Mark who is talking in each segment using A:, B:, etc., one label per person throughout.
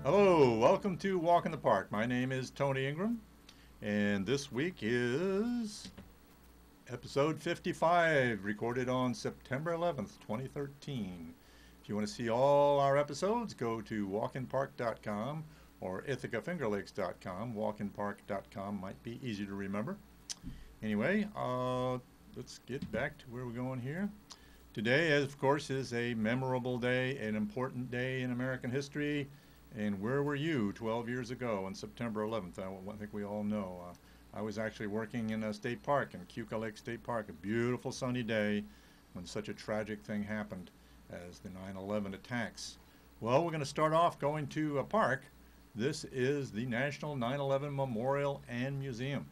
A: Hello, welcome to Walk in the Park. My name is Tony Ingram, and this week is episode 55, recorded on September 11th, 2013. If you want to see all our episodes, go to walkinpark.com or ithacafingerlakes.com. Walkinpark.com might be easy to remember. Anyway, let's get back to where we're going here. Today, of course, is a memorable day, an important day in American history. And where were you 12 years ago on September 11th? I think we all know. I was actually working in a state park, in Cayuga Lake State Park, a beautiful sunny day when such a tragic thing happened as the 9/11 attacks. Well, we're going to start off going to a park. This is the National 9/11 Memorial and Museum.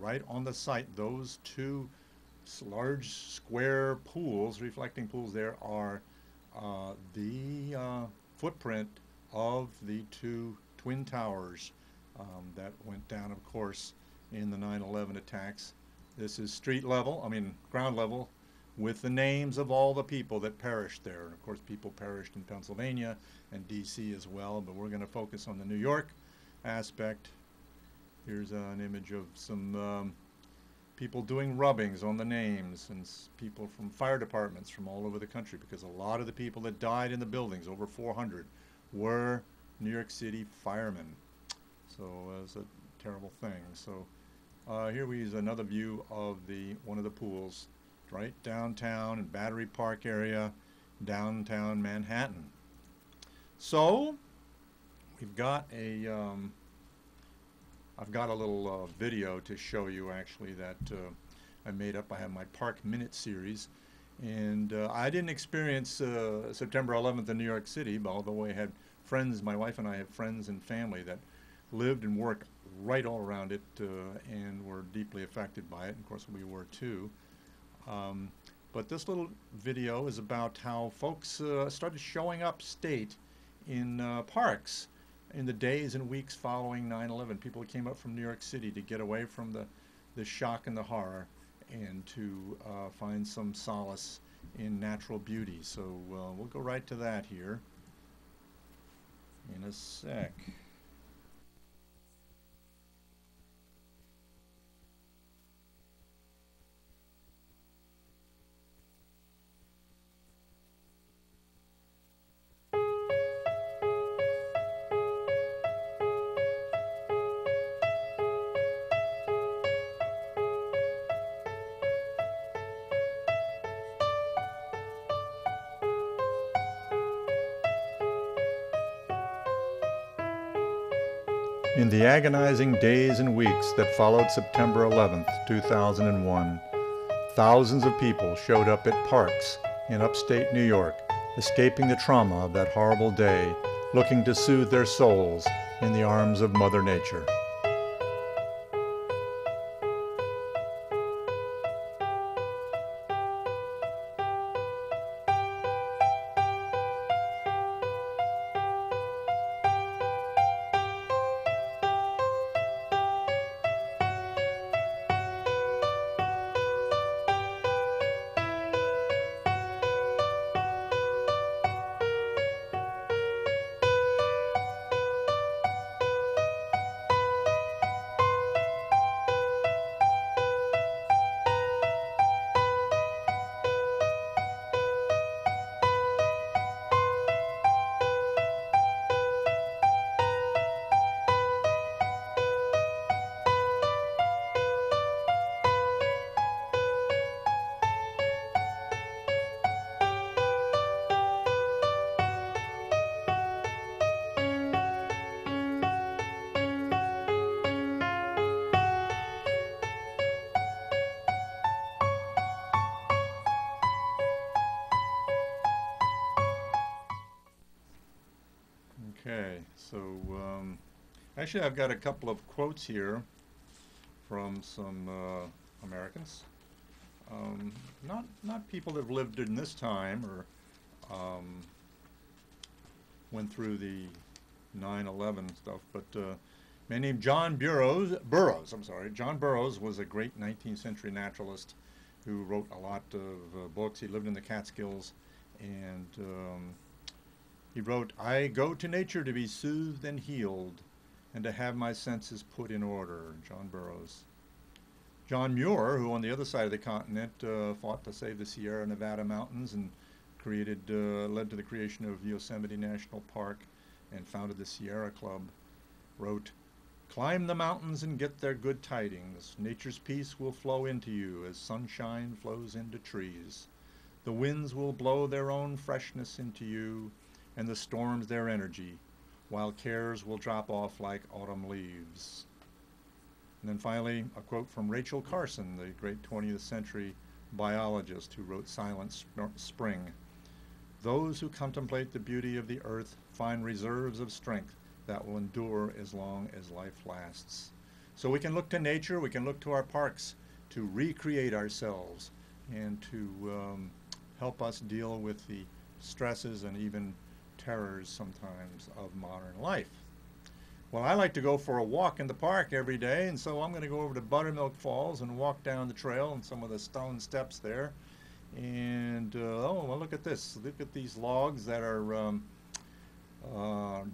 A: Right on the site, those two large square pools, reflecting pools there, are the footprint of the two twin towers that went down, of course, in the 9/11 attacks. This is ground level, with the names of all the people that perished there. And of course, people perished in Pennsylvania and D.C. as well, but we're going to focus on the New York aspect. Here's an image of some people doing rubbings on the names, and people from fire departments from all over the country, because a lot of the people that died in the buildings, over 400, were New York City firemen. So it's a terrible thing. So here we use another view of one of the pools, right downtown in Battery Park area, downtown Manhattan. So we've got I've got a little video to show you, actually, that I made up. I have my Park Minute series, and I didn't experience September 11th in New York City, but although I had friends, my wife and I have friends and family that lived and worked right all around it and were deeply affected by it. And of course, we were too. But this little video is about how folks started showing up state in parks in the days and weeks following 9/11. People came up from New York City to get away from the shock and the horror, and to find some solace in natural beauty. So we'll go right to that here in a sec. In the agonizing days and weeks that followed September 11th, 2001, thousands of people showed up at parks in upstate New York, escaping the trauma of that horrible day, looking to soothe their souls in the arms of Mother Nature. Okay, so actually I've got a couple of quotes here from some Americans. Not people that have lived in this time or went through the 9/11 stuff, but a man named John Burroughs. John Burroughs was a great 19th century naturalist who wrote a lot of books. He lived in the Catskills, and He wrote, "I go to nature to be soothed and healed, and to have my senses put in order." John Burroughs. John Muir, who on the other side of the continent fought to save the Sierra Nevada mountains and led to the creation of Yosemite National Park and founded the Sierra Club, wrote, "Climb the mountains and get their good tidings. Nature's peace will flow into you as sunshine flows into trees. The winds will blow their own freshness into you, and the storms their energy, while cares will drop off like autumn leaves." And then finally, a quote from Rachel Carson, the great 20th century biologist who wrote Silent Spring. "Those who contemplate the beauty of the earth find reserves of strength that will endure as long as life lasts." So we can look to nature, we can look to our parks to recreate ourselves and to help us deal with the stresses and even terrors sometimes of modern life. Well, I like to go for a walk in the park every day, and so I'm going to go over to Buttermilk Falls and walk down the trail and some of the stone steps there. And, oh, well, look at this. Look at these logs that are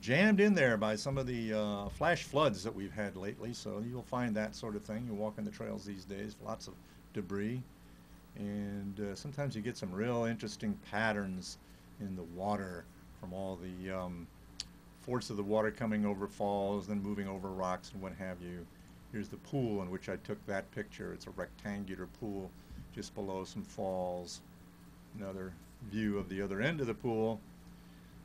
A: jammed in there by some of the flash floods that we've had lately. So you'll find that sort of thing. You walk on the trails these days, lots of debris. And sometimes you get some real interesting patterns in the water from all the force of the water coming over falls, then moving over rocks and what have you. Here's the pool in which I took that picture. It's a rectangular pool just below some falls. Another view of the other end of the pool.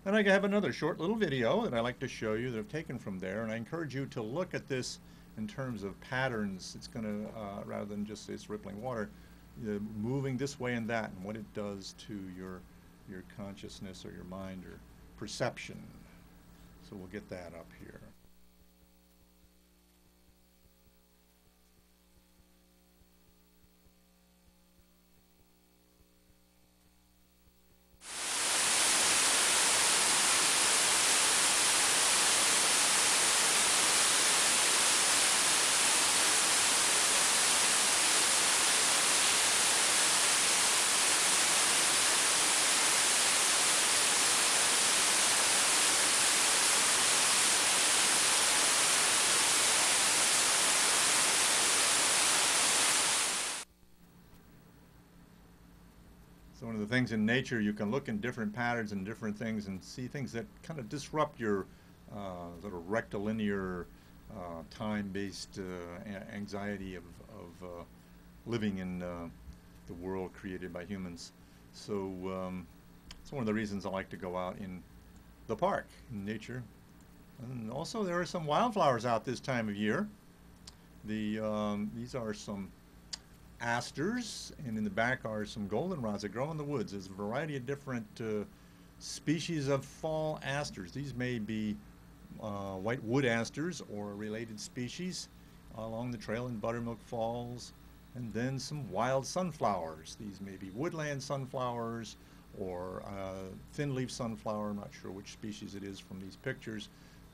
A: And I have another short little video that I like to show you that I've taken from there, and I encourage you to look at this in terms of patterns. It's going to, rather than just this rippling water, moving this way and that, and what it does to your consciousness or your mind or perception. So we'll get that up here. So one of the things in nature, you can look in different patterns and different things and see things that kind of disrupt your sort of rectilinear, time-based anxiety of living in the world created by humans. So it's one of the reasons I like to go out in the park, in nature. And also there are some wildflowers out this time of year. These are some asters, and in the back are some goldenrods that grow in the woods. There's a variety of different species of fall asters. These may be white wood asters or a related species along the trail in Buttermilk Falls, and then some wild sunflowers. These may be woodland sunflowers or thin leaf sunflower. I'm not sure which species it is from these pictures,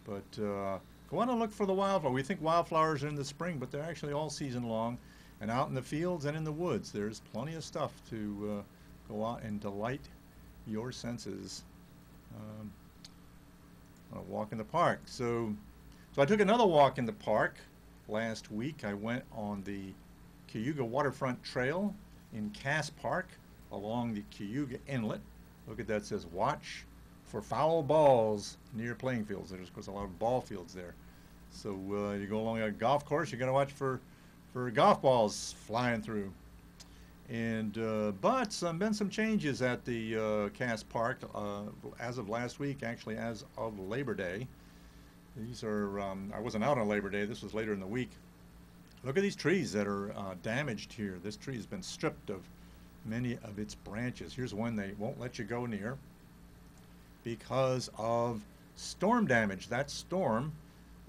A: but go on and look for the wildflower. We think wildflowers are in the spring, but they're actually all season long. And out in the fields and in the woods, there's plenty of stuff to go out and delight your senses on a walk in the park. So I took another walk in the park last week. I went on the Cayuga Waterfront Trail in Cass Park along the Cayuga Inlet. Look at that, it says watch for foul balls near playing fields. There's of course a lot of ball fields there. So you go along a golf course, you're going to watch for golf balls flying through. And but been some changes at the Cass Park as of last week, actually as of Labor Day. These are, I wasn't out on Labor Day, this was later in the week. Look at these trees that are damaged here. This tree has been stripped of many of its branches. Here's one they won't let you go near because of storm damage. That storm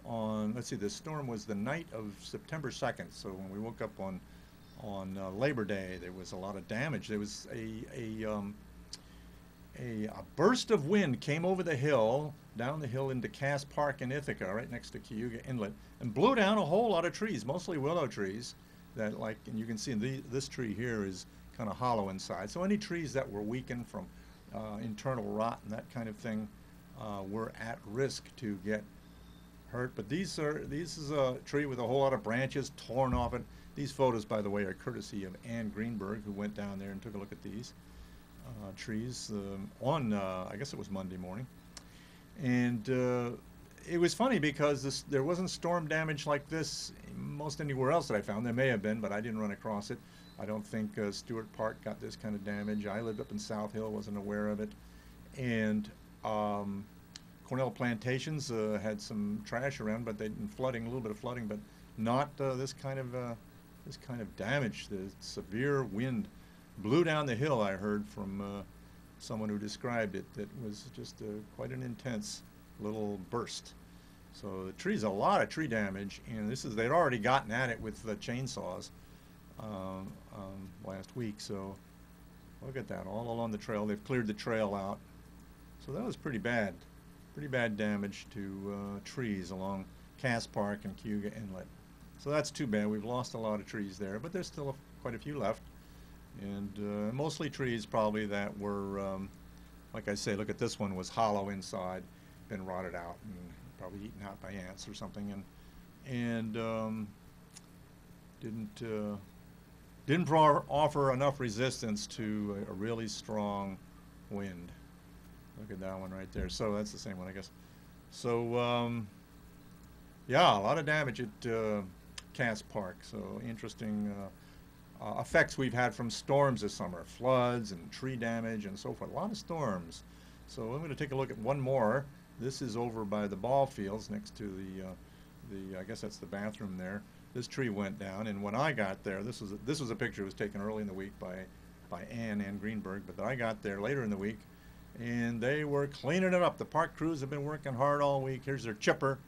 A: on, let's see, the storm was the night of September 2nd. So when we woke up on Labor Day, there was a lot of damage. There was a burst of wind came over the hill, down the hill into Cass Park in Ithaca, right next to Cayuga Inlet, and blew down a whole lot of trees, mostly willow trees. That, like, and you can see this tree here is kind of hollow inside. So any trees that were weakened from internal rot and that kind of thing were at risk to get hurt. But this is a tree with a whole lot of branches torn off it. These photos, by the way, are courtesy of Ann Greenberg, who went down there and took a look at these trees on, I guess it was Monday morning. And it was funny because there wasn't storm damage like this most anywhere else that I found. There may have been, but I didn't run across it. I don't think Stewart Park got this kind of damage. I lived up in South Hill, wasn't aware of it. And Cornell Plantations had some trash around, but they'd been flooding, a little bit of flooding, but not this kind of damage. The severe wind blew down the hill, I heard from someone who described it. That was just quite an intense little burst. So the trees, a lot of tree damage, and they'd already gotten at it with the chainsaws last week. So look at that, all along the trail. They've cleared the trail out. So that was pretty bad damage to trees along Cass Park and Cayuga Inlet. So that's too bad. We've lost a lot of trees there, but there's still quite a few left. And mostly trees probably that were, like I say, look at this one, was hollow inside, been rotted out and probably eaten out by ants or something, and didn't offer enough resistance to a really strong wind. Look at that one right there. So that's the same one, I guess. So yeah, a lot of damage at Cass Park. So interesting effects we've had from storms this summer, floods and tree damage and so forth. A lot of storms. So I'm going to take a look at one more. This is over by the ball fields next to the I guess that's the bathroom there. This tree went down, and when I got there, this was a picture that was taken early in the week by Ann Greenberg, but I got there later in the week, and they were cleaning it up. The park crews have been working hard all week. Here's their chipper,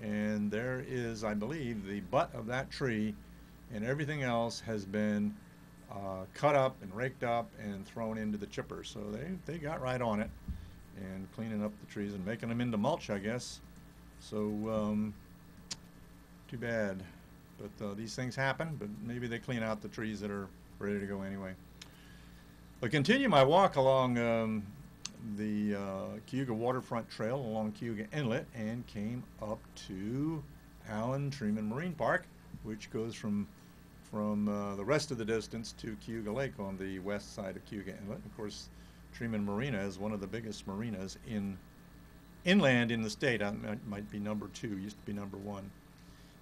A: and there is, I believe, the butt of that tree, and everything else has been cut up and raked up and thrown into the chipper. So they got right on it and cleaning up the trees and making them into mulch, I guess. So too bad. But these things happen, but maybe they clean out the trees that are ready to go anyway. I continue my walk along the Cayuga Waterfront Trail along Cayuga Inlet and came up to Allan Treman Marine Park, which goes from the rest of the distance to Cayuga Lake on the west side of Cayuga Inlet. Of course, Treman Marina is one of the biggest marinas inland in the state. It might be number 2, used to be number 1.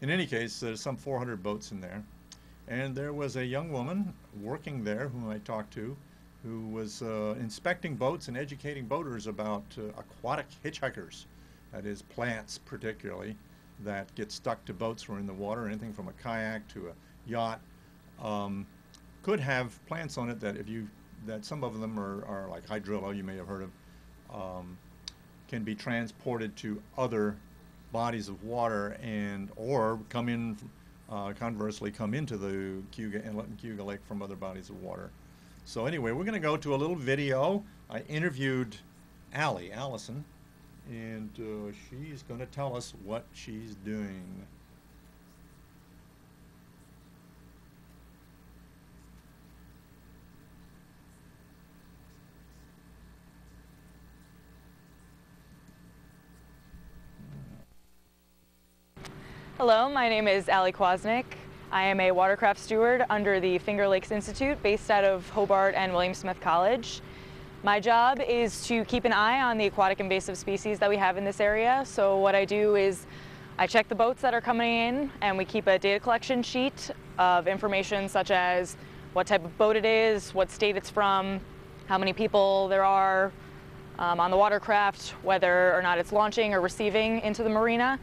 A: In any case, there's some 400 boats in there. And there was a young woman working there whom I talked to, who was inspecting boats and educating boaters about aquatic hitchhikers. That is, plants particularly that get stuck to boats or in the water. Anything from a kayak to a yacht could have plants on it that some of them are like hydrilla, you may have heard of, can be transported to other bodies of water or come in, conversely come into the Cayuga Inlet and Cayuga Lake from other bodies of water. So anyway, we're going to go to a little video. I interviewed Allison, and she's going to tell us what she's doing.
B: Hello, my name is Allie Kwasnick. I am a watercraft steward under the Finger Lakes Institute based out of Hobart and William Smith College. My job is to keep an eye on the aquatic invasive species that we have in this area. So what I do is I check the boats that are coming in, and we keep a data collection sheet of information such as what type of boat it is, what state it's from, how many people there are on the watercraft, whether or not it's launching or receiving into the marina.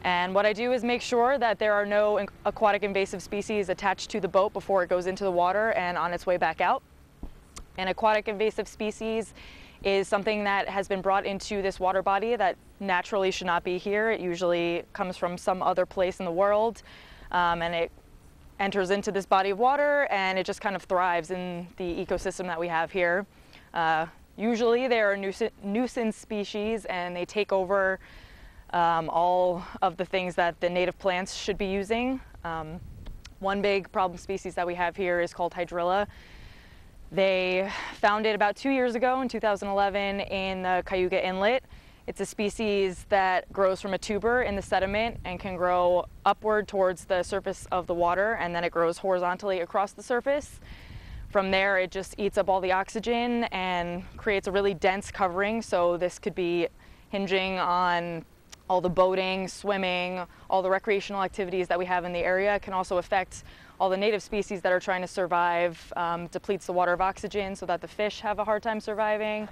B: And what I do is make sure that there are no aquatic invasive species attached to the boat before it goes into the water and on its way back out. An aquatic invasive species is something that has been brought into this water body that naturally should not be here. It usually comes from some other place in the world, and it enters into this body of water, and it just kind of thrives in the ecosystem that we have here. Usually they are nuisance species, and they take over all of the things that the native plants should be using. One big problem species that we have here is called hydrilla. They found it about 2 years ago in 2011 in the Cayuga Inlet, It's a species that grows from a tuber in the sediment and can grow upward towards the surface of the water, and then it grows horizontally across the surface. From there, it just eats up all the oxygen and creates a really dense covering. So this could be hinging on all the boating, swimming, all the recreational activities that we have in the area. It can also affect all the native species that are trying to survive, depletes the water of oxygen so that the fish have a hard time surviving,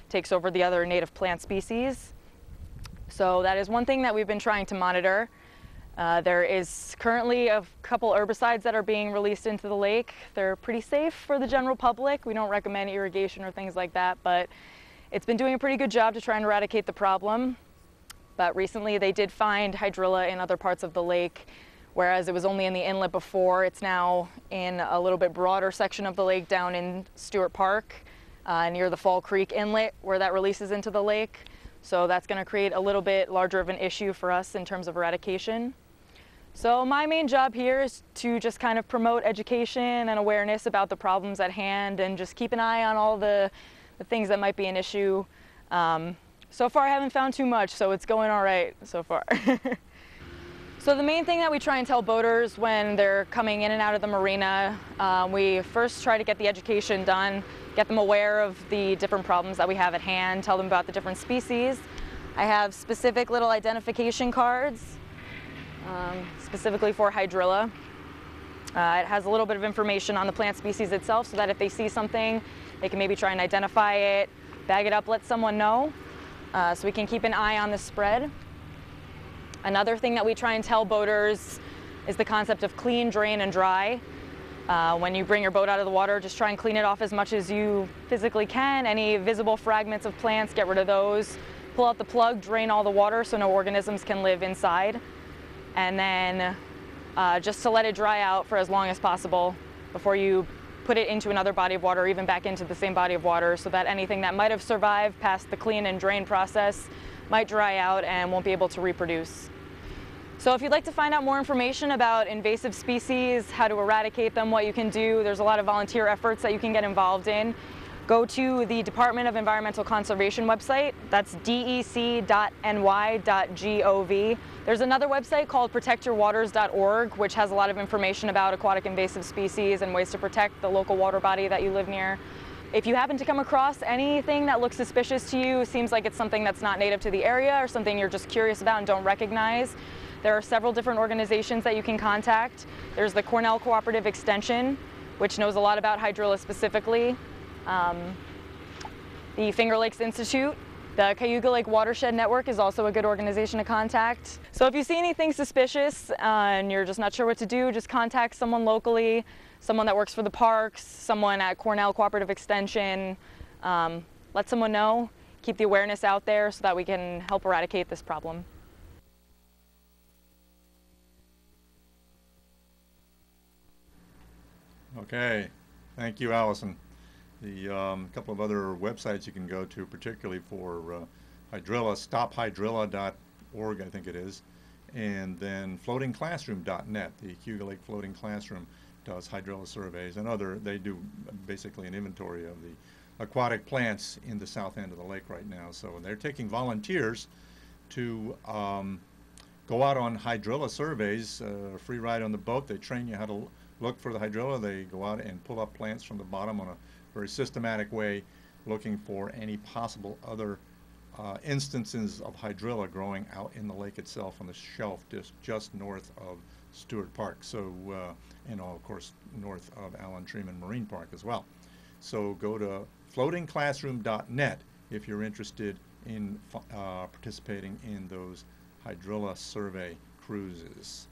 B: takes over the other native plant species. So that is one thing that we've been trying to monitor. There is currently a couple herbicides that are being released into the lake. They're pretty safe for the general public. We don't recommend irrigation or things like that, but it's been doing a pretty good job to try and eradicate the problem. But recently they did find hydrilla in other parts of the lake, whereas it was only in the inlet before. It's now in a little bit broader section of the lake down in Stewart Park, near the Fall Creek Inlet, where that releases into the lake. So that's going to create a little bit larger of an issue for us in terms of eradication. So my main job here is to just kind of promote education and awareness about the problems at hand and just keep an eye on all the things that might be an issue. So far I haven't found too much, so it's going all right so far. So the main thing that we try and tell boaters when they're coming in and out of the marina, we first try to get the education done, get them aware of the different problems that we have at hand, tell them about the different species. I have specific little identification cards, specifically for hydrilla. It has a little bit of information on the plant species itself so that if they see something, they can maybe try and identify it, bag it up, let someone know, so we can keep an eye on the spread. Another thing that we try and tell boaters is the concept of clean, drain, and dry. When you bring your boat out of the water, just try and clean it off as much as you physically can. Any visible fragments of plants, get rid of those. Pull out the plug, drain all the water so no organisms can live inside. And then just to let it dry out for as long as possible before you put it into another body of water or even back into the same body of water, so that anything that might have survived past the clean and drain process might dry out and won't be able to reproduce. So if you'd like to find out more information about invasive species, how to eradicate them, what you can do, there's a lot of volunteer efforts that you can get involved in. Go to the Department of Environmental Conservation website. That's dec.ny.gov. There's another website called protectyourwaters.org, which has a lot of information about aquatic invasive species and ways to protect the local water body that you live near. If you happen to come across anything that looks suspicious to you, seems like it's something that's not native to the area or something you're just curious about and don't recognize, there are several different organizations that you can contact. There's the Cornell Cooperative Extension, which knows a lot about hydrilla specifically. The Finger Lakes Institute. The Cayuga Lake Watershed Network is also a good organization to contact. So if you see anything suspicious and you're just not sure what to do, just contact someone locally, someone that works for the parks, someone at Cornell Cooperative Extension. Let someone know, keep the awareness out there so that we can help eradicate this problem.
A: Okay, thank you, Allison. The couple of other websites you can go to, particularly for hydrilla, stophydrilla.org, I think it is, and then floatingclassroom.net. The Cayuga Lake Floating Classroom does hydrilla surveys and they do basically an inventory of the aquatic plants in the south end of the lake right now. So they're taking volunteers to go out on hydrilla surveys, free ride on the boat. They train you how to look for the hydrilla. They go out and pull up plants from the bottom on a very systematic way, looking for any possible other instances of hydrilla growing out in the lake itself on the shelf just north of Stewart Park. So, and of course north of Allan Treman Marine Park as well. So go to floatingclassroom.net if you're interested in participating in those hydrilla survey cruises.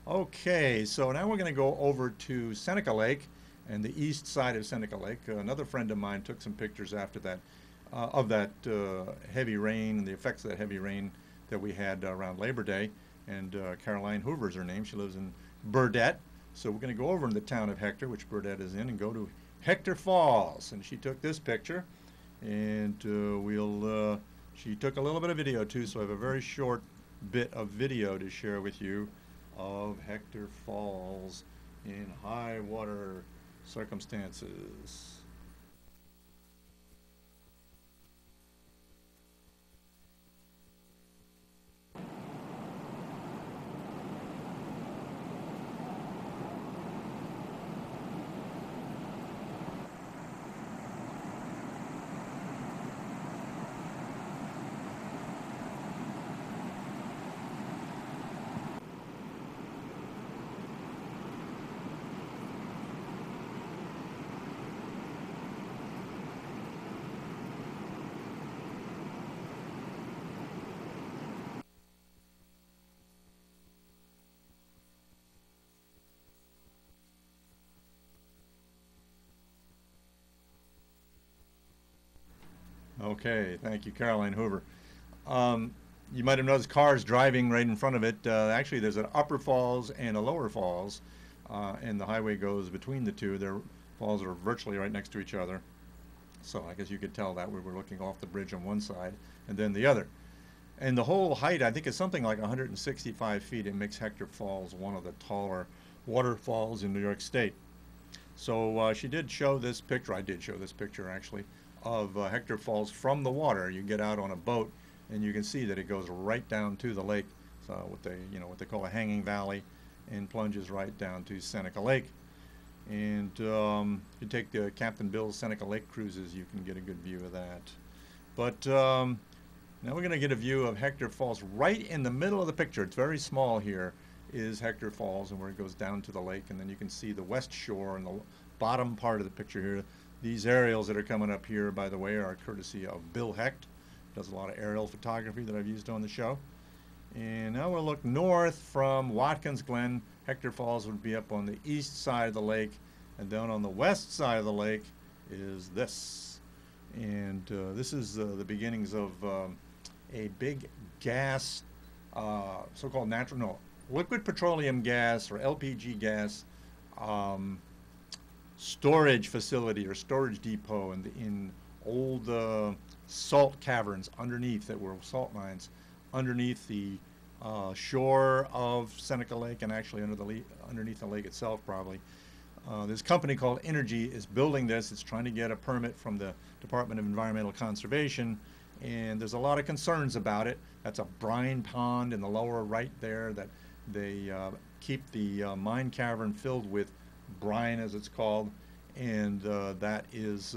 A: Okay, so now we're going to go over to Seneca Lake and the east side of Seneca Lake. Another friend of mine took some pictures after that of that heavy rain and the effects of that heavy rain that we had around Labor Day. And Caroline Hoover's her name. She lives in Burdett. So we're going to go over in the town of Hector, which Burdett is in, and go to Hector Falls. And she took this picture, and she took a little bit of video too, so I have a very short bit of video to share with you of Hector Falls in high water circumstances. Okay, thank you, Caroline Hoover. You might have noticed cars driving right in front of it. Actually, there's an upper falls and a lower falls, and the highway goes between the two. Their falls are virtually right next to each other. So I guess you could tell that we were looking off the bridge on one side and then the other. And the whole height, I think, is something like 165 feet. It makes Hector Falls one of the taller waterfalls in New York State. So she did show this picture. I did show this picture, actually, of Hector Falls from the water. You get out on a boat, and you can see that it goes right down to the lake, so what they call a hanging valley, and plunges right down to Seneca Lake. And if you take the Captain Bill's Seneca Lake cruises, you can get a good view of that. But now we're going to get a view of Hector Falls right in the middle of the picture. It's very small here, is Hector Falls, and where it goes down to the lake, and then you can see the west shore in the bottom part of the picture here. These aerials that are coming up here, by the way, are courtesy of Bill Hecht. Does a lot of aerial photography that I've used on the show. And now we'll look north from Watkins Glen. Hector Falls would be up on the east side of the lake, and down on the west side of the lake is this. And this is the beginnings of a big gas, so-called liquid petroleum gas, or LPG gas, storage facility or storage depot in old salt caverns underneath, that were salt mines underneath the shore of Seneca Lake, and actually underneath the lake itself, probably. This company called Energy is building this. It's trying to get a permit from the Department of Environmental Conservation, and there's a lot of concerns about it. That's a brine pond in the lower right there that they keep the mine cavern filled with brine, as it's called, and that is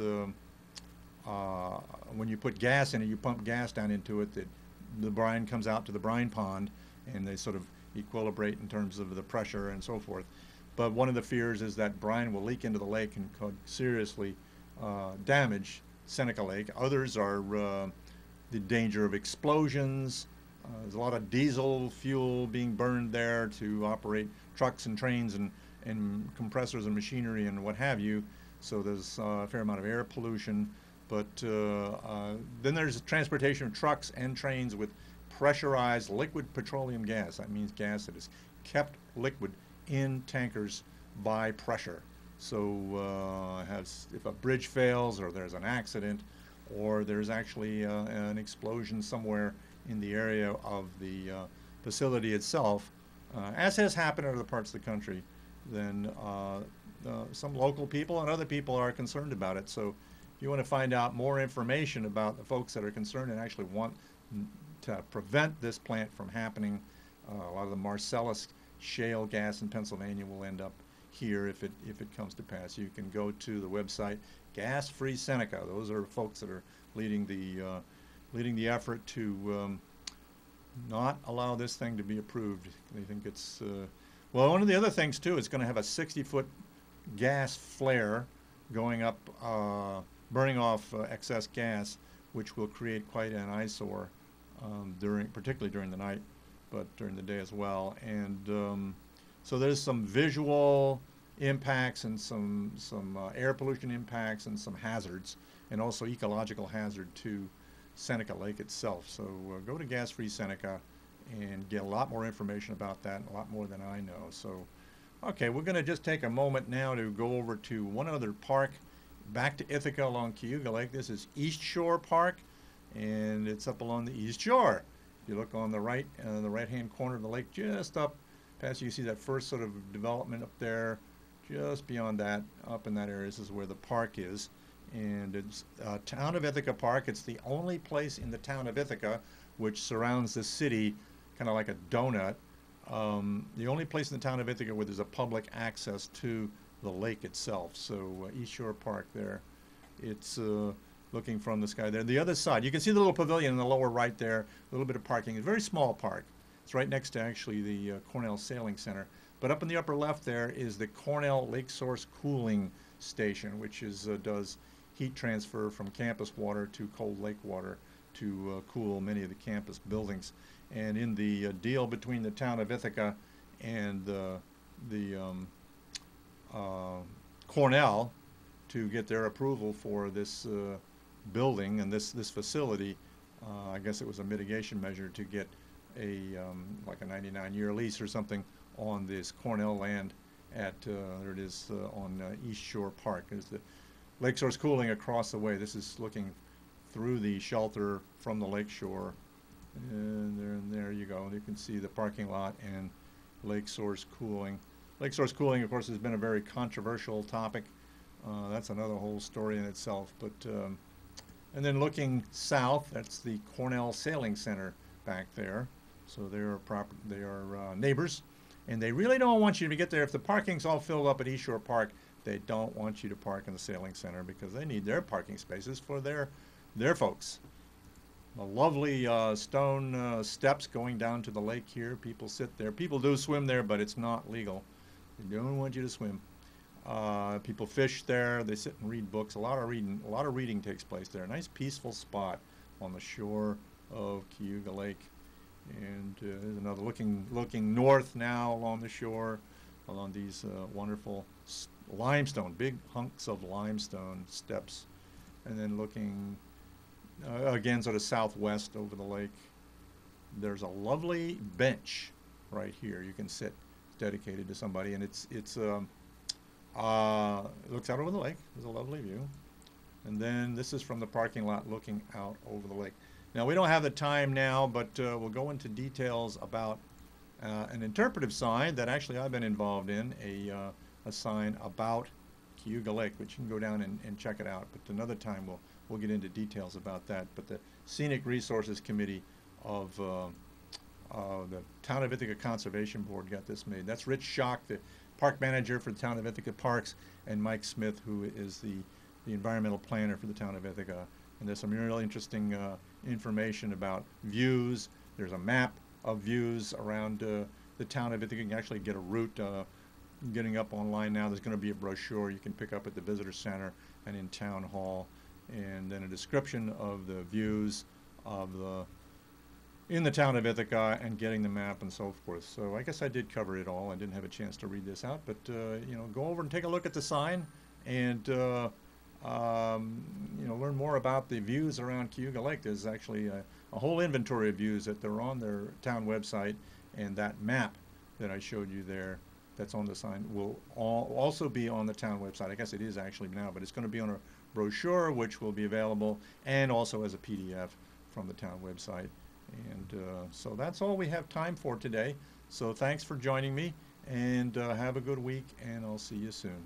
A: when you put gas in it, you pump gas down into it, the brine comes out to the brine pond, and they sort of equilibrate in terms of the pressure and so forth. But one of the fears is that brine will leak into the lake and could seriously damage Seneca Lake. Others are the danger of explosions. There's a lot of diesel fuel being burned there to operate trucks and trains and compressors and machinery and what have you. So there's a fair amount of air pollution. But then there's transportation of trucks and trains with pressurized liquid petroleum gas. That means gas that is kept liquid in tankers by pressure. So if a bridge fails, or there's an accident, or there's actually an explosion somewhere in the area of the facility itself, as has happened in other parts of the country, then some local people and other people are concerned about it. So if you want to find out more information about the folks that are concerned and actually want to prevent this plant from happening, a lot of the Marcellus shale gas in Pennsylvania will end up here if it comes to pass. You can go to the website Gas Free Seneca. Those are folks that are leading the effort to not allow this thing to be approved. They think it's well, one of the other things too, it's going to have a 60-foot gas flare going up, burning off excess gas, which will create quite an eyesore particularly during the night, but during the day as well. And so there's some visual impacts and some air pollution impacts and some hazards, and also ecological hazard to Seneca Lake itself. So go to Gas Free Seneca and get a lot more information about that, and a lot more than I know. So, okay, we're going to just take a moment now to go over to one other park, back to Ithaca along Cayuga Lake. This is East Shore Park, and it's up along the East Shore. If you look on the right-hand corner of the lake, just up past, you see that first sort of development up there. Just beyond that, up in that area, this is where the park is. And it's Town of Ithaca Park. It's the only place in the Town of Ithaca, which surrounds the city kind of like a donut. The only place in the Town of Ithaca where there's a public access to the lake itself. So East Shore Park there. It's looking from the sky there. The other side, you can see the little pavilion in the lower right there, a little bit of parking. It's a very small park. It's right next to actually the Cornell Sailing Center. But up in the upper left there is the Cornell Lake Source Cooling Station, which does heat transfer from campus water to cold lake water to cool many of the campus buildings. And in the deal between the Town of Ithaca and the Cornell to get their approval for this building and this facility, I guess it was a mitigation measure to get a like a 99-year lease or something on this Cornell land at there it is on East Shore Park. There's the lake source cooling across the way. This is looking through the shelter from the lake shore, and there you go. You can see the parking lot and lake source cooling. Lake source cooling, of course, has been a very controversial topic. That's another whole story in itself. But and then looking south, that's the Cornell Sailing Center back there. So they are neighbors, and they really don't want you to get there. If the parking's all filled up at East Shore Park, they don't want you to park in the sailing center because they need their parking spaces for their folks. The lovely stone steps going down to the lake here. People sit there. People do swim there, but it's not legal. They don't want you to swim. People fish there. They sit and read books. A lot of reading takes place there. A nice peaceful spot on the shore of Cayuga Lake. And there's another looking north now along the shore, along these wonderful limestone, big hunks of limestone steps, and then looking again sort of southwest over the lake. There's a lovely bench right here. You can sit. It's dedicated to somebody, and it looks out over the lake. There's a lovely view. And then this is from the parking lot looking out over the lake. Now, we don't have the time now, but we'll go into details about an interpretive sign that actually I've been involved in, a sign about Cayuga Lake, which you can go down and check it out. But another time we'll get into details about that. But the Scenic Resources Committee of the Town of Ithaca Conservation Board got this made. That's Rich Schock, the park manager for the Town of Ithaca Parks, and Mike Smith, who is the environmental planner for the Town of Ithaca. And there's some really interesting information about views. There's a map of views around the Town of Ithaca. You can actually get a route getting up online now. There's going to be a brochure you can pick up at the Visitor Center and in Town Hall, and then a description of the views of in the Town of Ithaca and getting the map and so forth. So I guess I did cover it all. I didn't have a chance to read this out, but go over and take a look at the sign and learn more about the views around Cayuga Lake. There's actually a whole inventory of views that they're on their town website, and that map that I showed you there that's on the sign will also be on the town website. I guess it is actually now, but it's going to be on a brochure which will be available and also as a PDF from the town website. And so that's all we have time for today. So thanks for joining me, and have a good week, and I'll see you soon.